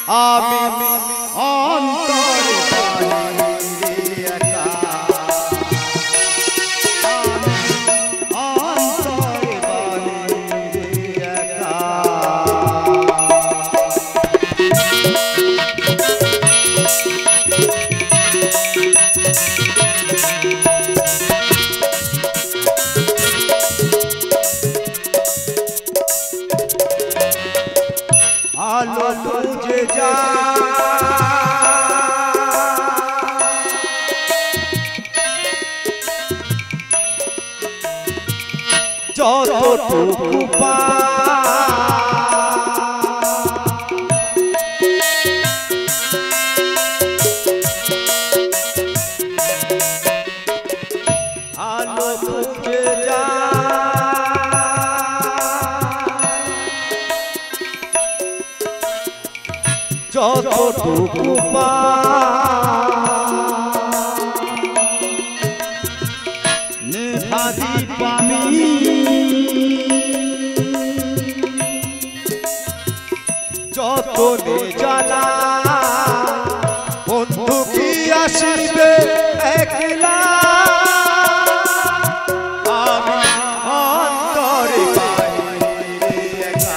আমি অন্তরে বাহিরে একা অন্তরে বাহিরে একা আলো বুঝে যা যতটুকু আলো বুঝে যা যতটুকু নেভাদি পামি যতনে জ্বালা বন্ধু কি আসিবে একলা আমি অন্তরে বাহিরে একা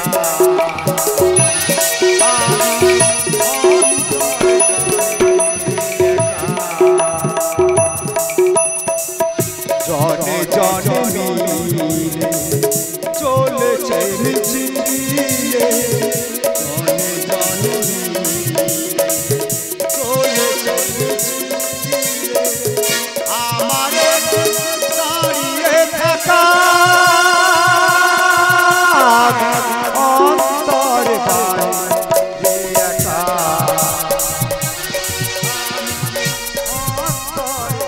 জনে জনে মিলে চলেছে মিছিলে জনে জনে মিলে চলেছে মিছিলে আমার দাঁড়িয়ে থাকা অন্তরে বাহিরে একা অন্তরে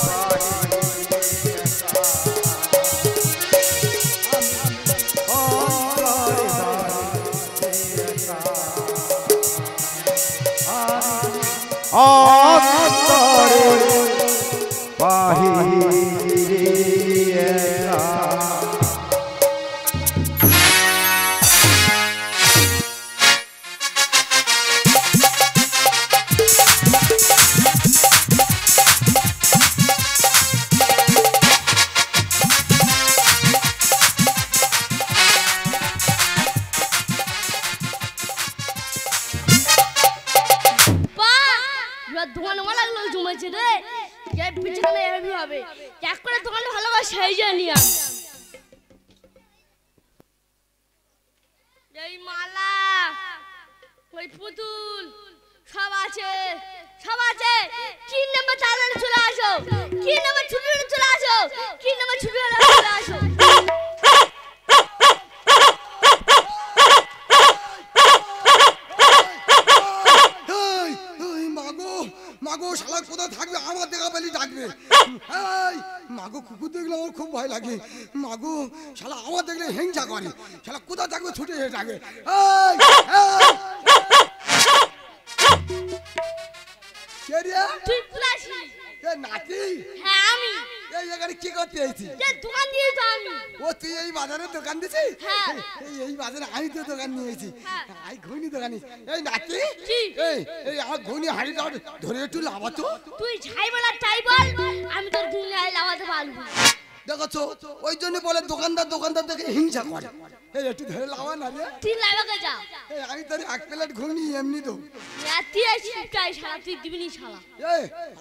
বাহিরে একা মাগো শালা কোথা থাকবে আমার দেখা পেলি ডাকবে মাগো কুকুর দেখলে আমার খুব ভয় লাগে মাগো শালা আমার দেখলে হিংসা করে শালা কোথা থাকবে ছুটে এসে ডাকে কে রে তুই প্লাসি এ নাতি হ্যাঁ আমি এই এখানে কি করতে এসেছি যে দোকান দিয়েছি তো আমি ও তুই এই বাজারে দোকান দিছিস হ্যাঁ এই বাজারে আমি তো দোকান নিয়েছি আই ঘুনি দোকানি এই নাতি কি এই আমার ঘুনি হাড়িটা ধরে একটু লাভাতো তুই ছাই বলার তাই বল আমি তোর ঘুরে আই লাগাতে পারবো দেখছো ওই জন্য বলে দোকানদার দেখে হিংসা করে এই একটু ধরে লাভা না রে তুই লাগাকে যা এই আমি তোর এক প্লেট ঘুগনি এমনি তো রাতে আসি তাই শালা তুই দিবি নি শালা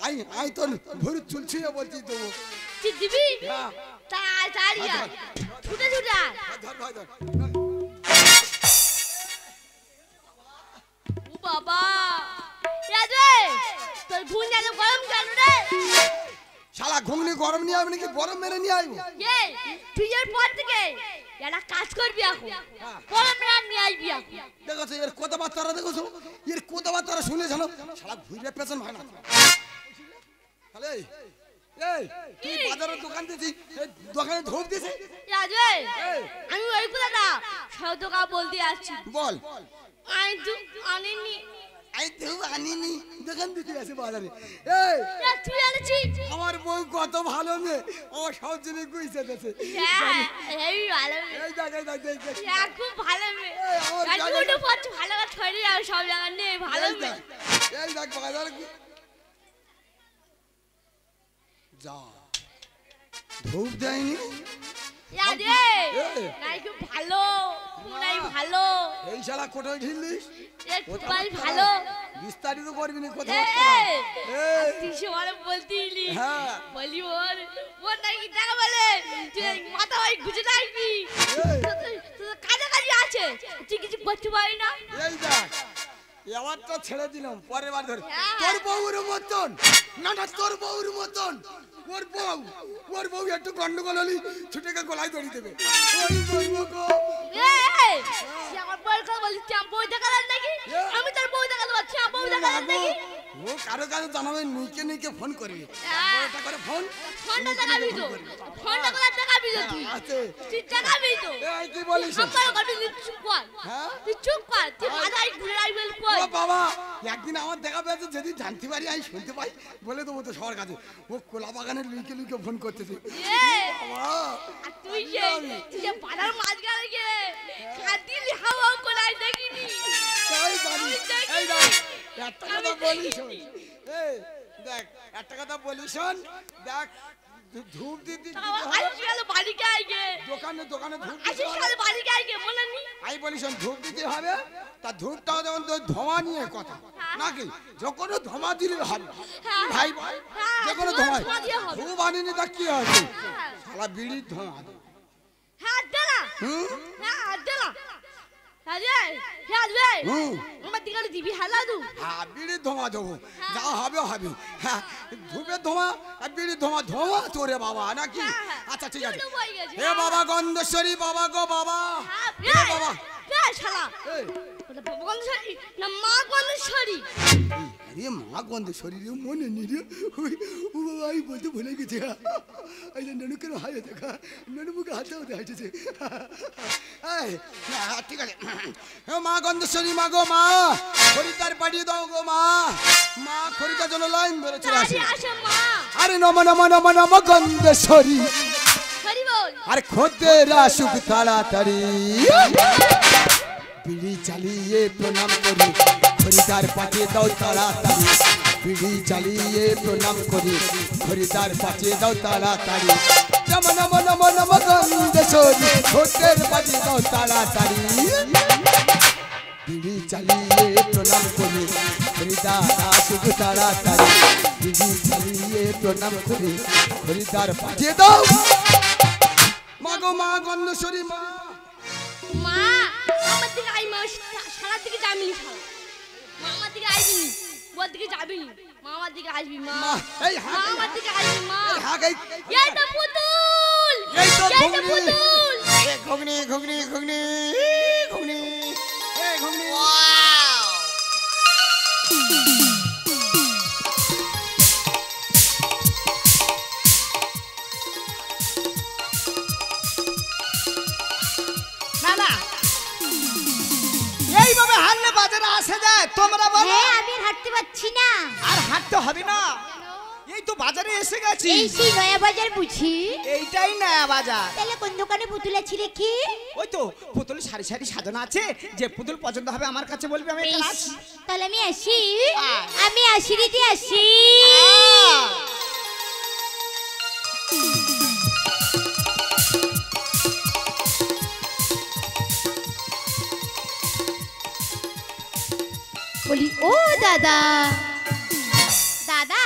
এই আই তোর ভরি চুলছি বলছি তো তুই দিবি হ্যাঁ তাই তাড়িয়া ছুটে ছুটে ধর ভাই ধর ও বাবা রে তোর ঘুম জানো গরম কেন রে শালা ঘুগনি গরম নিয়ে আইব নাকি গরম মেরে নিয়ে আইব এই তুই এর পর থেকে এটা কাজ করবি এখন গরম রান নিয়ে আইবি এখন দেখছো এর কথাবার্তা দেখছো এর কথাবার্তা শুনে জানো শালা ঘুরে পেছন হয় না তাহলে এই তুই বাজারে দোকান দিছিস দোকানে ধোপ দিছিস রাজু আমি ওই কথাটা সব দোকান বলতে যাচ্ছি বল আমি তো আনিনি আই তো আনিনি দোকান দিতে আছে বাজারে এই তুই আনছিস আমার বউ কত ভালো মেয়ে আমার সব জিনিস গুইছে দেছে হ্যাঁ এই ভালো এই দেখ হ্যাঁ খুব ভালো মেয়ে আমার আর দুটো পথ ভালো করে ছড়িয়ে যাও সব জায়গা নেই ভালো মেয়ে এই দেখ বাজার যা ধূপ দেয়নি রে নাই খুব ভালো নাই ভালো এই শালা কোথায় ঢিললিস খুব ভালো বিস্তারিত করবি না কথা তুই সবারে বলতিলি হ্যাঁ বলি ওর নাকি দেখা বলে তুই মাথা ভাই গুজে রাখবি কাছাকাছি আছে তুই কিছু করতে পারি না এই দেখ এবারটা ছেড়ে দিলাম পরের বার ধরে তোর বউর মতন না তোর বউর মতন ওর বউ একটু গন্ডগোল হলি ছুটেকে গলায় দড়ি দেবে আমার বউর কথা বলছি তুই আমার বউ দেখালেন নাকি আমি তোর বউ দেখাতে পারছি আমার বউ দেখালেন নাকি ও কারো জানাবে নিকে ফোন করবি ওটা করে ফোনটা দেখাবি তো ফোনটা করে দেখাবি তো তুই দেখাবি তো এই কি বলিস আমার করবি চুপ কর তুই চুপ কর তুই মাথায় ঘুরে রাখবি কই ও বাবা একদিন আমার দেখা পেয়েছে যদি জানতে পারি আমি শুনতে পাই বলে দেবো তো সবার কাছে ও কোলা বাগানের লুইকে ফোন করতেছে আর তুই যে পাড়ার মাঝখানে গিয়ে খাদিলি হাওয়া কোলাই দেখিনি এই দেখ একটা কথা বলিস এই দেখ একটা কথা বলিস দেখ ধূপ দিদি দোকানে আমি বলিস ধূপ দিতে হবে তা ধূপটাও যেমন তোর ধোঁয়া নিয়ে কথা নাকি যখন ধোঁয়া দিলে হবে ভাই যে কোনো ধোঁয়া ধূপ আনিনি তা কি হবে শালা বিড়ির ধোঁয়া বিড়ির ধোঁয়া দেবো যা হবে হবে হ্যাঁ ধূপের ধোঁয়া আর বিড়ির ধোঁয়া তোরে বাবা নাকি আচ্ছা ঠিক আছে হে বাবা গন্ধেশ্বরী বাবা গো বাবা বাবা আরে মা গন্ধেশ্বরী রে মনে নি রে আমি বলতে ভুলে গেছি নানু কেন হাতে দেখা নানু মুখে হাতে হতে হাঁটেছে ঠিক আছে মা গন্ধেশ্বরী মা গো মা খরিদার পাঠিয়ে দাও গো মা মা খরিদার জন্য লাইন ধরে চলে আসে আরে নম নম নম নম গন্ধেশ্বরী আরে খদ্দের আসুক তাড়াতাড়ি বিড়ি চালিয়ে প্রণাম করি খরিদার পাঠিয়ে দাও তাড়াতাড়ি বিড়ি চালিয়ে প্রণাম করি খরিদার পাঠিয়ে দাও তাড়াতাড়ি নম নম নম নম গন্ধেশ্বরী খদ্দের পাঠিয়ে দাও তাড়াতাড়ি বিড়ি চালিয়ে প্রণাম করি খরিদার আসুক তাড়াতাড়ি বিড়ি চালিয়ে প্রণাম করি খরিদার পাঠিয়ে দাও মা গো মা গন্ধেশ্বরী মা মা আমার দিকে আই মা সারা দিকে যাবি মা আমার দিকে আইবি ওর দিকে যাবি মা আমার দিকে আসবি মা এই মা আমার দিকে আসবি মা এই হাগাই এই তো পুতুল এই তো পুতুল এই ঘুগনি ঘুগনি ঘুগনি ঘুগনি এই ঘুগনি এইভাবে হারলে বাজারে আসে যায় তোমরা বলো আমি হাঁটতে পারছি না আর হাঁটতে হবে না এই তো বাজারে এসে গেছি এই সেই নয়া বাজার বুঝি এইটাই নয়া বাজার তাহলে কোন দোকানে পুতুল আছে রেখে ওই তো পুতুল সারি সারি সাজানো আছে যে পুতুল পছন্দ হবে আমার কাছে বলবি আমি এখানে আছি তাহলে আমি আসি দিদি আসি বলি ও দাদা দাদা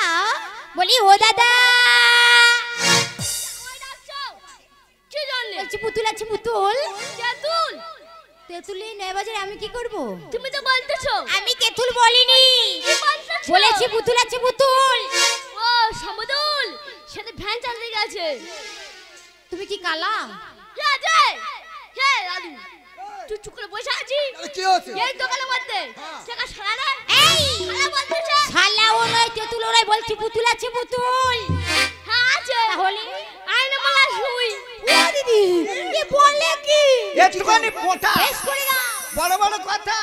বলি ও দাদা কি জানলে বলছি পুতুল আছে পুতুল তেতুল তেতুলি নয় বাজারে আমি কি করব তুমি তো বলতেছো আমি তেতুল বলিনি বলেছি পুতুল আছে পুতুল ও সমদুল সেটা ভ্যান চালিয়ে গেছে তুমি কি কালা হ্যাঁ যাই হ্যাঁ দাদু তুই চুপ করে বসে আছিস কি হচ্ছে এই দোকানের মধ্যে টাকা সারা না এই সারা বলতেছে শালা ও নয় তেতুল ওরাই বলছি পুতুল আছে পুতুল হ্যাঁ আছে তাহলে আইনা মালা শুই ও দিদি কি বলে কি একটুখানি মোটা বেশ করে না বড় বড় কথা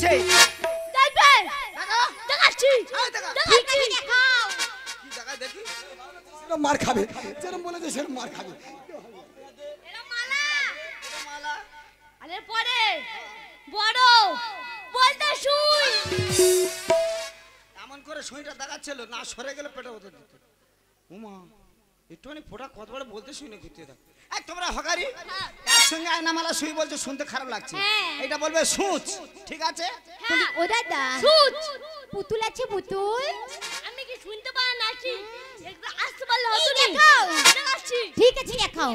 আছে? দেখবে দেখা। দেখাচ্ছি এই দেখা। দেখাচ্ছি দেখাও কি দেখা দেখি? সেরকম মার খাবে, যেরকম বলেছে সেরকম মার খাবে। এরা মালা এটা মালা। আরে পরে বড় বলতে শুই এমন করে সুইটা দেখাচ্ছিল না, সরে গেলে পেটে হতে দিত। উমা একটুখানি ফোটা কত বড় বলতে শুনে ঘুরতে থাক। এই তোমরা হকারি একসঙ্গে আয়নামালা সুই বলছো, শুনতে খারাপ লাগছে। হ্যাঁ। এটা বলবে সুচ, ঠিক আছে? হ্যাঁ ও দাদা সুচ পুতুল আছে পুতুল আমি কি শুনতে পাই না কি একটু আসতে পারলে হতো এই না দেখাও। দেখাচ্ছি ঠিক আছে দেখাও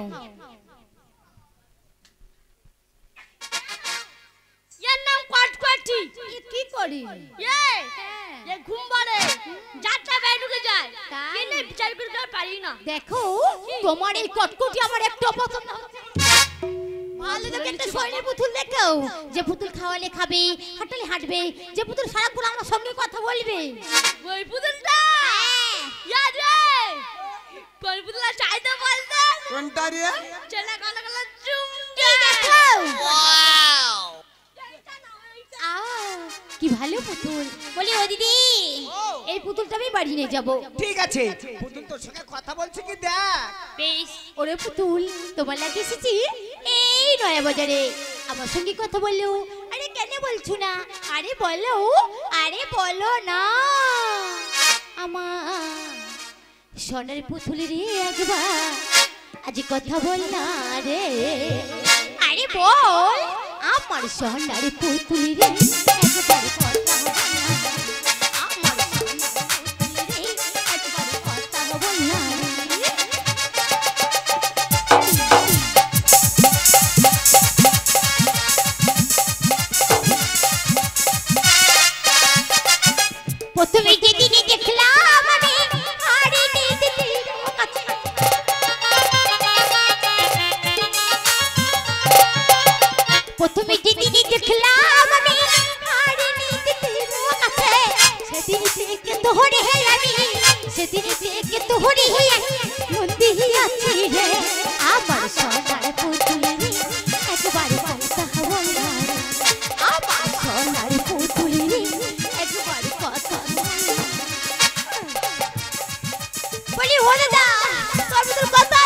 এর নাম কটকটি এ কি করে এ ঘুম পাড়ে যাত্রা বেরুকে যায় তাই? কিন্তু বিচার করতে পারি না দেখো তোমার এই কটকটি আমার একটু পছন্দ হচ্ছে না। ভালো দেখে একটা শরীরের পুতুল দেখাও, যে পুতুল খাওয়ালে খাবে, হাঁটালে হাঁটবে, যে পুতুল সারাক্ষণ আমার সঙ্গে কথা বলবে। ওই পুতুলটা ইয়া রে ওই পুতুলটা চাইতে বলতে কোনটা রে? ছেলে কালা কালা চুম এই দেখাও কি ভালো পুতুল। বলি ও দিদি এই পুতুলটা আমি বাড়ি নিয়ে যাবো। ঠিক আছে, পুতুল তোর সঙ্গে কথা বলছে কি দেখ। বেশ ওরে পুতুল তোমার লাগে এসেছি এই নয়া বাজারে, আমার সঙ্গে কথা বললো। আরে কেন বলছো না? আরে বলো, আরে বলো না। আমার সোনার পুতুল রে একবার আজ কথা বল না রে। আরে বল আমার সোনার পুতুল রে একবার কথা বল না। আমার সোনার পুতুল রে একবার কথা বল না রে। প্রথমে যেদিনে দেখলাম আমি হাড়ি নিতে প্রথমে যেদিনে দেখলাম আমি হাড়ি নিতে কাছে, সেদিন থেকে তোহরে হে আমি, সেদিন থেকে তোহরে হে মন্দি আছি রে। আমার সোনার পুতুল রে একবার কথা বল না রে। আমার সোনার পুতুল রে একবার কথা বল না। বলি ও দাদা তোর পুতুল কথা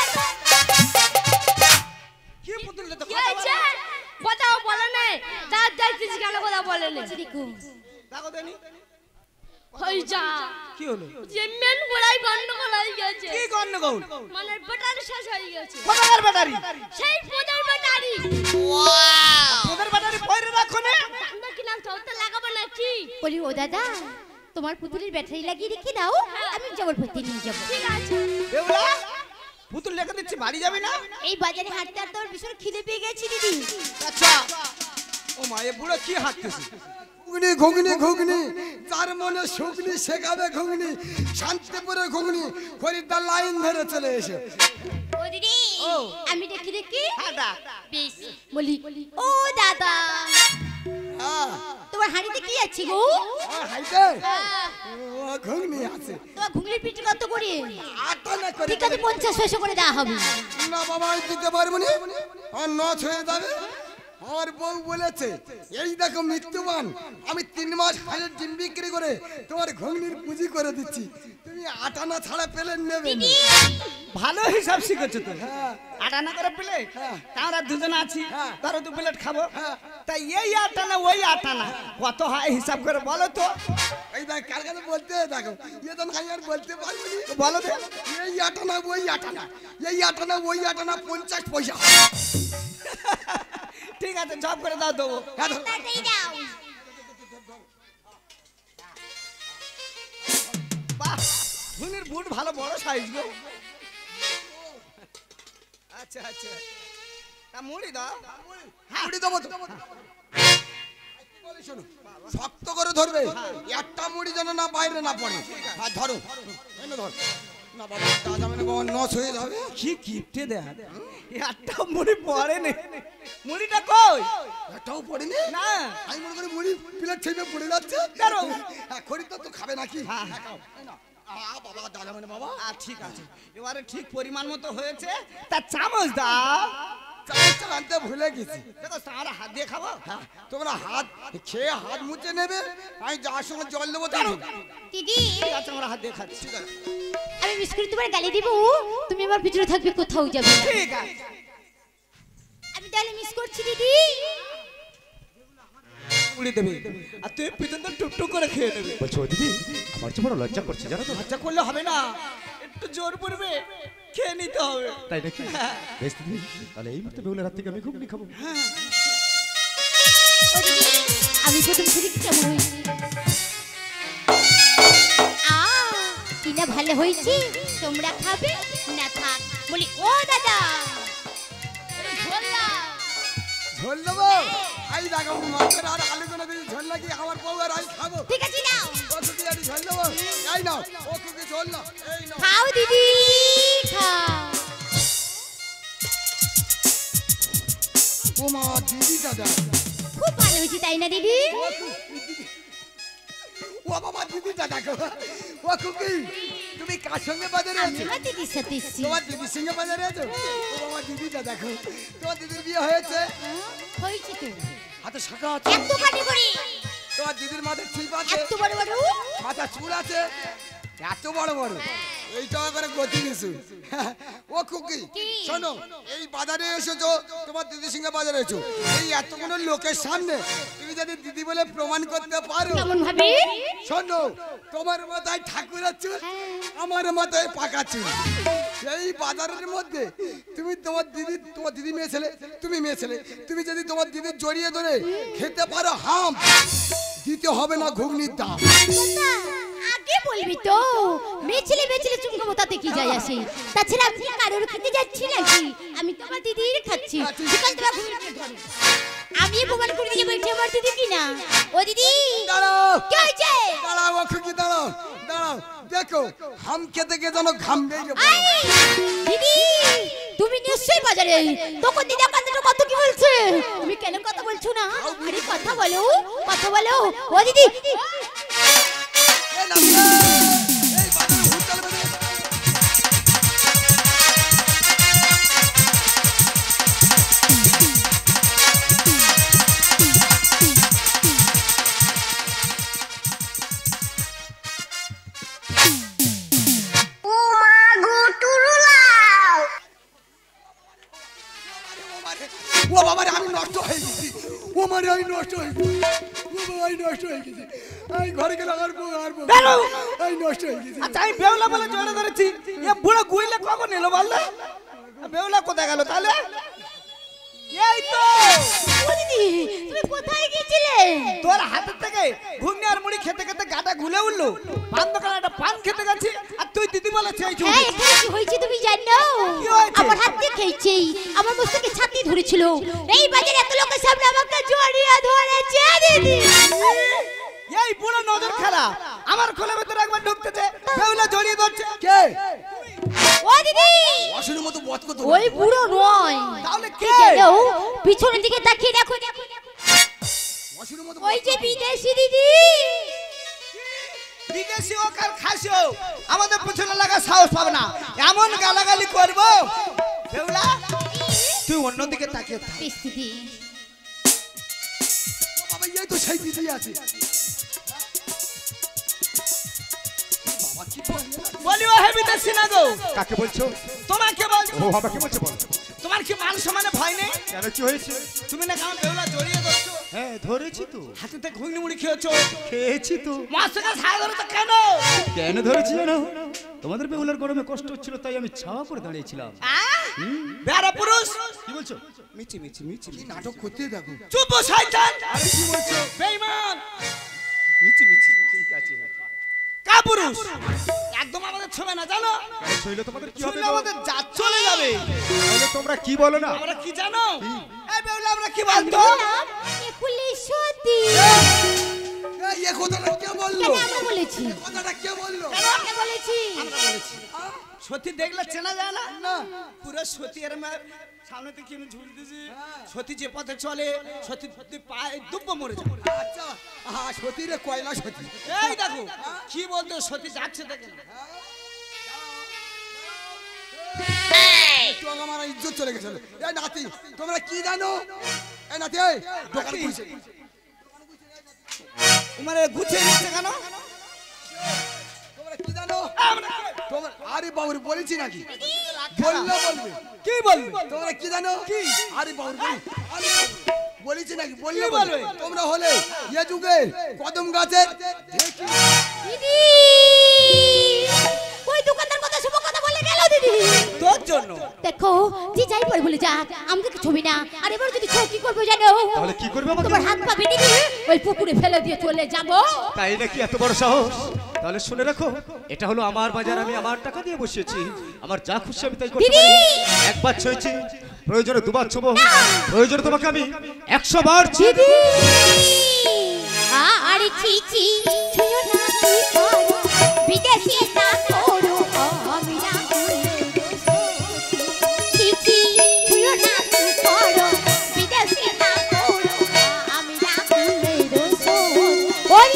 কি পুতুল তো কি হয়েছে কথা বলে না তার দেখতেছি কেন কথা বলে না দেখো দেখো দেনি হই যা কি হলো? যে মেন বড়াই গন্ডগোল হয়ে গেছে কি গন্ডগোল? মানে ব্যাটারি শেষ হয়ে গেছে কোথাকার ব্যাটারি? সেই পূজার ব্যাটারি তোদের ব্যাটারি পয়রে রাখো না। আমরা কি নাম তো লাগাবো না কি বলি ও দাদা তোমার পুতুলের ব্যাটারি লাগিয়ে রেখে দাও, আমি জবরপতি নিয়ে যাবো। ঠিক আছে বেউলা পুতুল লেখা দিচ্ছি, বাড়ি যাবি না? এই বাজারে হাঁটতে হাঁটতে আমার ভীষণ খিদে পেয়ে গেছি দিদি। আচ্ছা ও মা, এ বুড়ো কি হাঁটতেছে? ঘুগনি ঘুগনি ঘুগনি, যার মনে শুগনি শেখাবে ঘুগনি, শান্তিপুরে ঘুগনি, খরিদ্দার লাইন ধরে চলে এসে। ও দিদি ও। আমি দেখি দেখি হ্যাঁ ডাক। বেশ বলি ও দাদা হ্যাঁ, তোমার হাঁড়িতে কি আছে গো? ও হাইতে ও ঘুগনি আছে। তোমার ঘুগলির পিঠে কত করে? আটা না করে ঠিক আছে 50 পয়সা করে দেওয়া হবে। না বাবা, আমি দিতে পারবো না, আমার নচ হয়ে যাবে। আমার বউ বলেছে এই দেখো মৃত্যুবান, আমি 3 মাস হাজার ডিম বিক্রি করে তোমার ঘুগনির পুঁজি করে দিচ্ছি, তুমি আটা না ছাড়া পেলে নেবে না। ভালো হিসাব শিখেছো তো। হ্যাঁ। আটা না করে প্লেট, হ্যাঁ। আমরা দুজন আছি, হ্যাঁ। ধরো 2 প্লেট খাবো, হ্যাঁ। তাই এই আটা না ওই আটা না কত হয় হিসাব করে বলো তো। এই দেখ কার কাছে বলতে দেখো, ইয়ে তো আমি আর বলতে পারবো না। বলো তো। এই আটা না ওই আটা না, এই আটা না ওই আটা না, 50 পয়সা। ঠিক আছে, জব করে দাও দেবো। হ্যাঁ, ধরো। তাড়াতাড়ি দাও। বাহ, ধুনির বুট ভালো বড় সাইজ গো। আচ্ছা আচ্ছা, তা মুড়ি দাও। মুড়ি দেবো তো। বলি শোনো, শক্ত করে ধরবে, একটা মুড়ি যেন না বাইরে না পড়ে। হ্যাঁ ধরো, এনে ধর। না বাবা, তা যাবে না বাবা, নচ হয়ে যাবে। কি কিপটে দেখ, একটা মুড়ি পড়ে নে। মুড়িটা কই? একটাও পড়েনি না। আমি মনে করি মুড়ি প্লেট ছেপে পড়ে যাচ্ছে। দাঁড়ো। হ্যাঁ, খরিদ্দার তো খাবে নাকি? হ্যাঁ। হ্যাঁ, খাও। এই নাও। বাবা দাদা মানে বাবা, ঠিক আছে, এবারে ঠিক পরিমাণ মতো হয়েছে, তা চামচ দাও। চামচটা আনতে ভুলে গেছি। দেখো আমরা হাত দিয়ে খাবো। হ্যাঁ, তোমরা হাত খেয়ে হাত মুছে নেবে, আমি যাওয়ার সময় জল দেবো। জানো দিদি ঠিক আছে আমরা হাত দিয়ে খাচ্ছি। ঠিক আছে আমি মিস করে তোমার গালি দিব, তুমি আমার ভিতরে থাকবে, কোথাও যাবে না। ঠিক আছে আমি তাহলে মিস করছি দিদি। উড়ি দেবে আর তুই পিছনটা টুকটুক করে খেয়ে নেবে। বলছো দিদি আমার যে বড় লজ্জা করছে জানো তো। লজ্জা করলে হবে না, একটু জোর পড়বে, খেয়ে নিতে হবে। তাই নাকি? বেশ দিদি, তাহলে এই মুহূর্তে বেহুলার হাত থেকে আমি ঘুগনি খাবো। ও দিদি, আমি প্রথম থেকে কেমন হয়েছি? কিনা ভালো হয়েছে, তোমরা খাবে না থাক বলি। ও দাদা ঝোল দাও। ঝোল দেবো? এই দেখো মাছের আর আলু করে দিই ঝোল লাগিয়ে আমার বউ আর আমি খাবো। ঠিক আছে দাও। ও কুকি আমি ঝোল দেবো। এই নাও, ও কুকি ঝোল নাও। এই নাও। খাও দিদি খাও। ও মা, দিদি দাদা। খুব ভালো হয়েছে তাই না দিদি? ও বাবা, দিদি দাদা গো। ও কুকি, তুমি কার সঙ্গে বাজারে আমি আছো? আমার দিদির সাথে এসেছি। তোমার দিদির সঙ্গে বাজারে আছো? ও বাবা, দিদি দাদা গো। তোমার দিদির বিয়ে হয়েছে? হয়েছে তো। হাতে শাখা আছে? এত কাটি করে, তোমার দিদির মাথায় ছিপ আছে? এত বড় বড়। মাথা চুল আছে? এত বড় বড়? এইটা করে গতি দিছু। ও কুকি, কি? শোনো, এই বাজারে এসেছো, তোমার দিদির সঙ্গে বাজারে এসেছো, এই এতগুলো লোকের সামনে তুমি যদি দিদি বলে প্রমাণ করতে পারো, কেমন ভাবে? শোনো, তোমার মাথায় ঠাকুরের চুল, আমার মাথায় পাকা চুল, এই বাজারের মধ্যে তুমি তোমার দিদি মেয়ে ছেলে, তুমি মেয়ে ছেলে, তুমি যদি তোমার দিদি জড়িয়ে ধরে খেতে পারো, হাম দিতে হবে না ঘুগনির দাম। না, আগে বলবি তো। মেছিলে চুমকাবো, তাতে কি যায় আসে? তাছাড়া আপনি কারোর খেতে যাচ্ছি নাকি? আমি তো আমার দিদির খাচ্ছি। ঠিক আছে, তোমার ঘুমিয়ে ধরো। আমি প্রমাণ করে দিয়ে বলছি আমার দিদি কি না। ও দিদি দাঁড়াও, কি হয়েছে? দাঁড়াও, ও খুকি দাঁড়াও, দাঁড়াও, দেখো হাম খেতে গিয়ে যেন ঘাম বেরিয়ে পড়ে। আই, দিদি তুমি নিশ্চয়ই বাজারে। তখন দিদা কথাটা কত কি বলছে, তুমি কেন কথা বলছো না? আরে কথা বলো, কথা বলো। ও দিদি এই নামিয়ে, এই বাজারে হুড়তাল বেঁধে। ও বাবা রে, আমি নষ্ট হয়ে গেছি। ও মারে, আমি নষ্ট হয়ে গেছি। ও বাবা, আমি নষ্ট হয়ে গেছি। আমি ঘরে গেলে আর বউ বেরো। আমি নষ্ট হয়ে গেছি। আচ্ছা আমি বেহুলা বলে জড়ে ধরেছি, এ বুড়ো গুইলে কখন এলো বললে? বেহুলা কোথায় গেল তাহলে? এই তো ও দিদি তুমি কোথায় গিয়েছিলে? তোর হাতের থেকে ঘুগনি আর মুড়ি খেতে খেতে গাটা ঘুলে উঠলো, পান দোকানে একটা পান খেতে গেছি আর তুই দিদি বলে চেয়েছি। হ্যাঁ, এখানে কি হয়েছে তুমি জানো? কি হয়েছে? আমার হাত দিয়ে খেয়েছি, আমার মস্তকে ছাতি ধরেছিল। এই বাজারে এত লোকের সামনে আমাকে জড়িয়ে ধরেছে দিদি। এই বুড়ো নজর খারাপ, আমার খোলা ভেতরে একবার ঢুকতেছে, বেহুলা জড়িয়ে ধরছে। কে? ও দিদি অসুরের মতো বত কত। ওই বুড়ো নয়, তাহলে কি কে? জানো? পিছনের দিকে তাকিয়ে দেখো, অসুরের মতো ওই যে বিদেশি দিদি। বিদেশি হোক আর খাসি হোক, আমাদের পেছনে লাগা সাহস পাবে না। এমন গালাগালি করবো, বেহুলা তুই অন্যদিকে তাকিয়ে থাক। বেশ দিদি, বাবা, এই তো সেই দিদি আছে। বলি ও হে বিদেশি না গো, কাকে বলছো? তোমাকে বলছো। ও আমাকে বলছো বল। তোমার কি মান সম্মানে ভয় নেই? কেন কি হয়েছে? তুমি না কেমন বেহুলা জড়িয়ে ধরছো, হ্যাঁ ধরেছি তো, হাতেতে ঘুগনি মুড়ি খেয়েছো, খেয়েছি তো। মাছটা ছায়া ধরে তো কেন? কেন ধরেছি জানো? তোমাদের বেহুলার গরমে কষ্ট হচ্ছিল তাই আমি ছাওয়া করে দাঁড়িয়েছিলাম। বেড়া পুরুষ কি বলছো? মিচি মিচি মিচি কি নাটক করতে দেখো। চুপ শয়তান। আরে কি বলছো? বেঈমান মিচি মিচি ঠিক আছে। কা পুরুষ একদম আমাদের ছবে না জানো? কেন ছইলে তোমাদের কি হবে? শুনলে আমাদের জাত চলে যাবে। তাহলে তোমরা কি বলো না? আমরা কি জানো? এই বেহুলা আমরা কি বলতো? পুলিশ সত্যি এই কথাটা কে বললো? কেন আমরা বলেছি? কথাটা কে বললো? আমরা বলেছি। আমরা বলেছি সতী দেখলে চেনা যায় না? না। পুরো সতী এর সামনে থেকে আমি ঝুল দিছি, সতী যে পথে চলে সতী সতী পায়ে দুব্ব মরে যায়। আচ্ছা, সতী রে, কয়লা সতী। এই দেখো কি বলতো, সতী যাচ্ছে দেখে না। একটু আমার ইজ্জত চলে গেছিল। এই নাতি তোমরা কি জানো? এই নাতি এই দোকান খুলছে। মানে গুছিয়ে নিচ্ছে কেন? তোমরা কি জানো? তোমরা আরে বাবুর বলেছি নাকি? বললে বলবে। কি বলবে? তোমরা কি জানো? কি? আরে বাবুর বলি। আরে বলেছি নাকি? বললে বলবে। তোমরা হলে এ যুগে কদম গাছের দিদি ওই দোকানদার কথা শুভ কথা বলে গেল দিদি। তোর জন্য দেখো যে যাই পড়ে বলে যাক আমাদেরকে ছবি না। আর এবার যদি ছবি কি করবো জানো? তাহলে কি করবে আমাকে? তোমার হাত পা বেঁধে দিয়ে ওই পুকুরে ফেলে দিয়ে চলে যাবো। তাই নাকি? এত বড় সাহস? তাহলে শুনে রাখো, এটা হলো আমার বাজার, আমি আমার টাকা দিয়ে বসিয়েছি। আমার যা খুশি আমি তাই করতে দিদি! পারি। একবার ছুঁয়েছি, প্রয়োজনে দুবার ছুবো, প্রয়োজনে তোমাকে আমি 100 বার ছুঁয়ে দিদি আরে ছি ছি ছুঁয়ো না কি করো বিদেশি না করো আমি না ছি ছি ছুঁয়ো না কি করো বিদেশি না করো আমি না ওই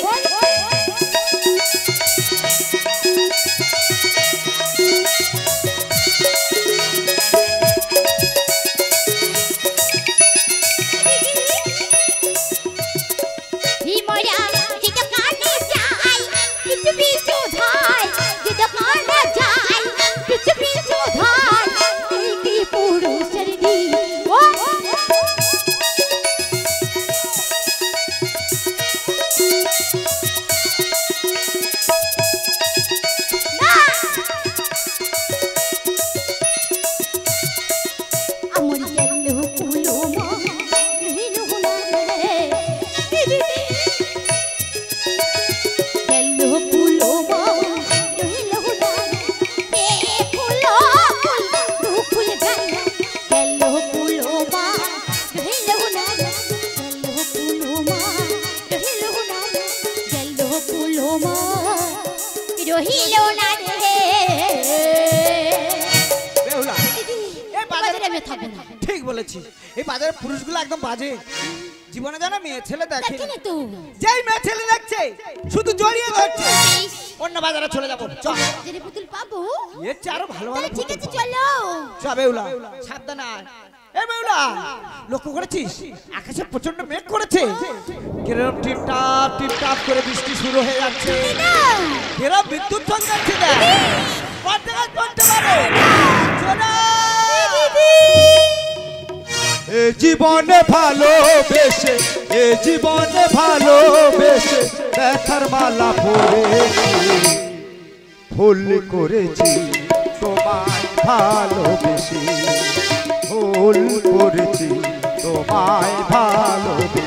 ঠিক বলেছি, এই বাজারের পুরুষগুলো একদম বাজে। জীবনে জানো মেয়ে ছেলে দেখে যেই মেয়ে ছেলে দেখছে শুধু জড়িয়ে ধরছে। অন্য বাজারে চলে যাবো, চল যদি পুতুল পাবো এর চেয়ে আরো ভালো ভালো ঠিক আছে চলো। চল বেউলা, সাবধান আয়। এ বেউলা, লক্ষ্য করেছিস আকাশে প্রচন্ড মেঘ করেছে? কিরকম টিপটাপ করে বৃষ্টি শুরু হয়ে যাচ্ছে, কিরকম বিদ্যুৎ চমকাচ্ছে। দেখ পড়তে পারে। এ জীবনে ভালোবেসে, এ জীবনে ভালোবেসে দেখার মালা পরেছি, ভুল করেছি তোমায় ভালোবেসে, ভুল করেছি তোমায় ভালোবেসে।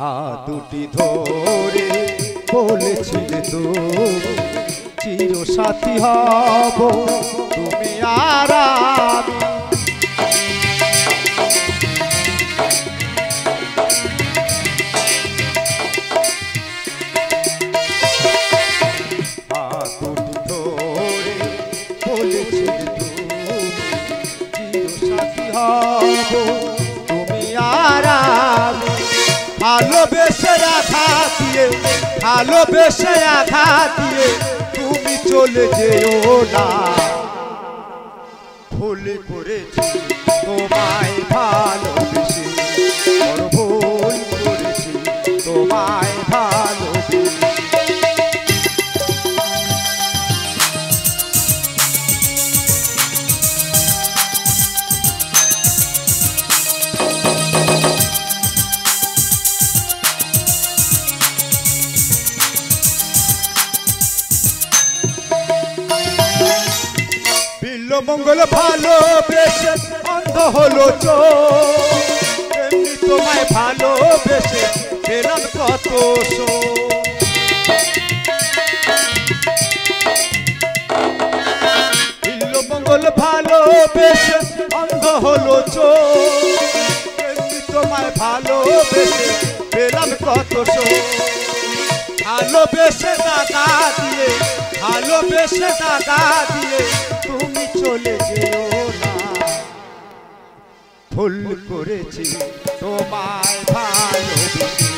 হাত দুটি ধরে বলেছিলে তো চির সাথী হব তুমি আর আমি। হাত দুটি ধরে বলেছিলে তো চির সাথী হব তুমি আর আমি। ভালোবেসে আঘাত দিয়ে, ভালোবেসে আঘাত দিয়ে তুমি চলে যেও না, ভুল করেছি তোমায় ভালোবেসে, বড় ভুল করেছি তোমায় ভালোবেসে। মঙ্গল ভালোবেসে অন্ধ হলো চোখ, এমনি তোমায় ভালোবেসে পেলাম কত মঙ্গল ভালোবেসে অন্ধ হলো চোখ, এমনি তোমায় ভালোবেসে পেলাম কত ভালো ভালোবেসে দাগা দিয়ে, ভালোবেসে দাগা দিয়ে তুমি চলে যেও না। ভুল করেছি তোমায় ভালোবেসে,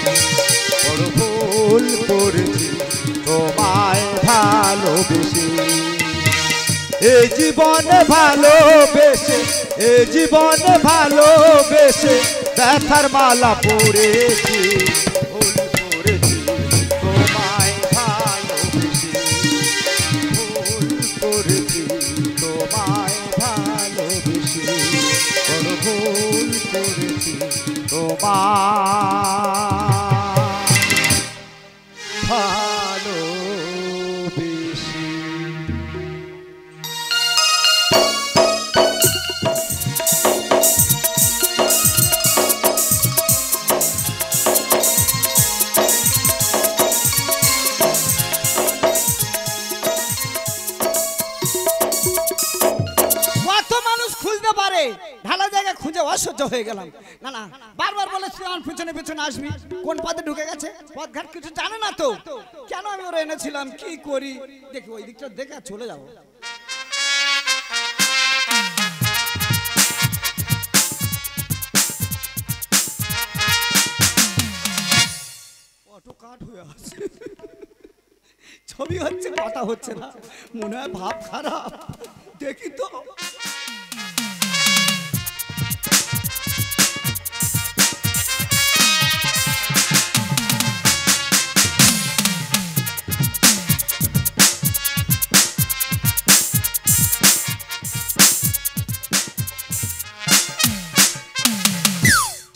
বড় ভুল করেছি তোমায় ভালোবেসে। এ জীবনে ভালোবেসে, এ জীবনে ভালোবেসে ব্যথার মালা পড়েছি। ভুল করেছি তোমায় ভালোবেসে, ভুল করেছি তোমায় ভালোবেসে, বড় ভুল করেছি তোমায় ভালোবেসে। ভালো জায়গা খুঁজে অসহ্য হয়ে গেলাম। না না, বারবার বলেছি আমার পিছনে পিছনে আসবি, কোন পথে ঢুকে গেছে, পথঘাট কিছু জানে না তো। কেন আমি ওরা এনেছিলাম, কি করি দেখি, ওই দিকটা দেখে চলে যাবো। অটো কাট হয়ে আছে, ছবি হচ্ছে কথা হচ্ছে না, মনে হয় ভাব খারাপ। দেখি তো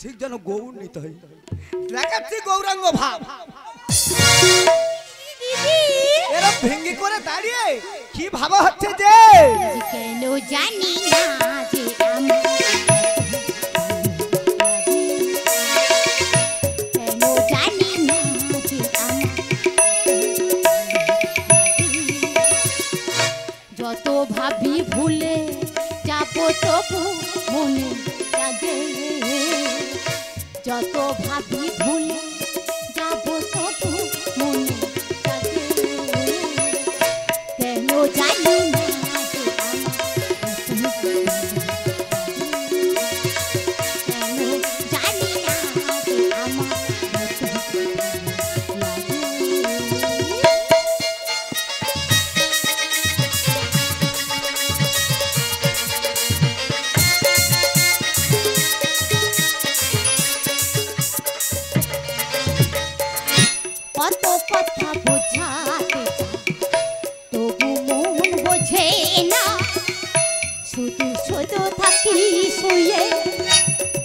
ঠিক যেন গৌর নিতে হয়, দেখাচ্ছি গৌরাঙ্গ ভাব। এরা ভেঙ্গি করে দাঁড়িয়ে কি ভাবা হচ্ছে যে কেন জানি না যে কেন জানি না যে যত ভাবি ভুলে যাবো তবু মনে জাগে, যত ভাবি ভুলে যাবো তবু মনে জাগে, কেন জানি না যে কেন জানি না যে আমার কত কথা বোঝাতে তবু মন বোঝে না, শুধু শুধু থাকি শুয়ে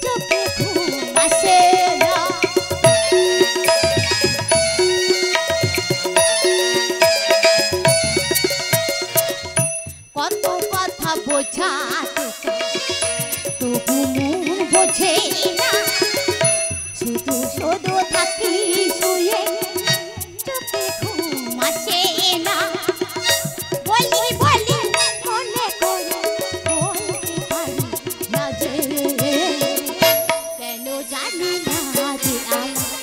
চোখে ঘুম আসে না। কত কথা বোঝাতে তবু মন বোঝে না, শুধু শুধু থাকি শুয়ে চোখে ঘুম আসে না। বলি বলি মনে করে বলতে পারি না যে কেন জানি না যে আমার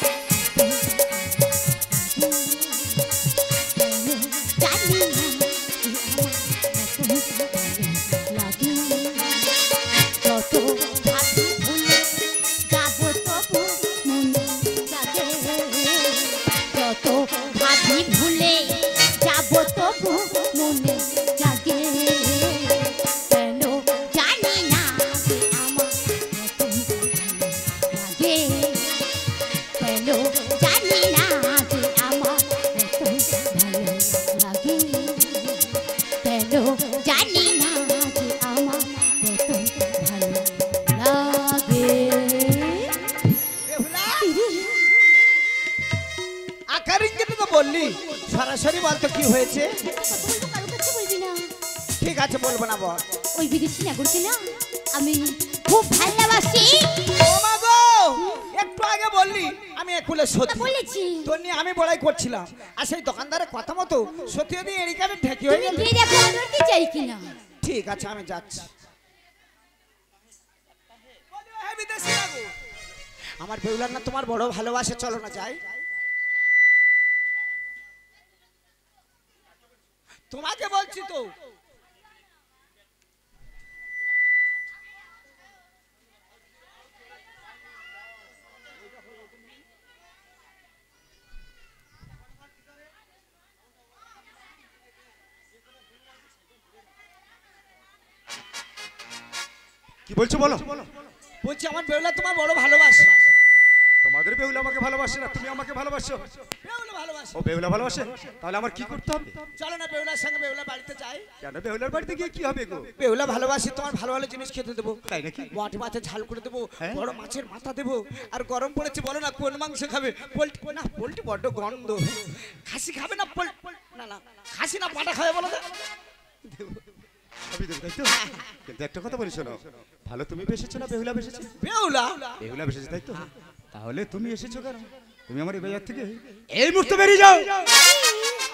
কেন জানি না যে আমার লাগে, যত ভাবি ভুলে যাবো তবু মনে জাগে, যত ভাবি ভুলে যাবো তবু মনে জাগে, কেন জানি না যে আমার লাগে, কেন জানি না যে আমার ভালো লাগে, কেন জানি না যে আমার ভালো লাগে। আকার ইঙ্গিতে তো বললি, সরাসরি বলতো কি হয়েছে। কারো কাছে বলবি না। ঠিক আছে, বলবো না বল। ওই বিদেশি নাগরকে না আমি খুব ভালোবাসি। ও মা গো, একটু আগে বললি আমি একুলে সত্যি বলেছি তোর নিয়ে আমি বড়াই করছিলাম, আর সেই দোকানদারের কথা মতো সত্যি যদি এরিকারে ঠেকি হয়ে গেল। তুমি দেখো ধরতে চাই কিনা। ঠিক আছে, আমি যাচ্ছি। হ্যাঁ, বিদেশি নাগর, আমার বেউলার না তোমার বড় ভালোবাসে, চলো না যাই। তোমাকে বলছি তো। কি বলছো বলো? বলছি আমার বেহুলা তোমার বড় ভালোবাসে। তোমাদের বেহুলা আমাকে ভালোবাসে না, তুমি আমাকে ভালোবাসো। বেহুলা ভালোবাসে। ও বেহুলা ভালোবাসে, তাহলে আমার কি করতে হবে? চলো না বেহুলার সঙ্গে বেহুলা বাড়িতে যাই। কেন বেহুলার বাড়িতে গিয়ে কি হবে গো? বেহুলা ভালোবাসি, তোমার ভালো ভালো জিনিস খেতে দেবো। তাই নাকি? মাছ মাছের ঝাল করে দেবো, হ্যাঁ? বড় মাছের মাথা দেবো। আর গরম পড়েছে, বলো না কোন মাংস খাবে? পোল্ট্রি না, পোল্ট্রি বড্ড গন্ধ। খাসি খাবে না? না না, খাসি না পাটা খাবে বলো তো? আমি দেবো, তাই তো? কিন্তু একটা কথা বলি শোনো, ভালো তুমি বেসেছো না বেহুলা বেসেছো? বেহুলা বেহুলা বেসেছো, তাই তো? তাহলে তুমি এসেছো কেন? তুমি আমার এই বাজার থেকে এই মুহূর্তে বেরিয়ে যাও।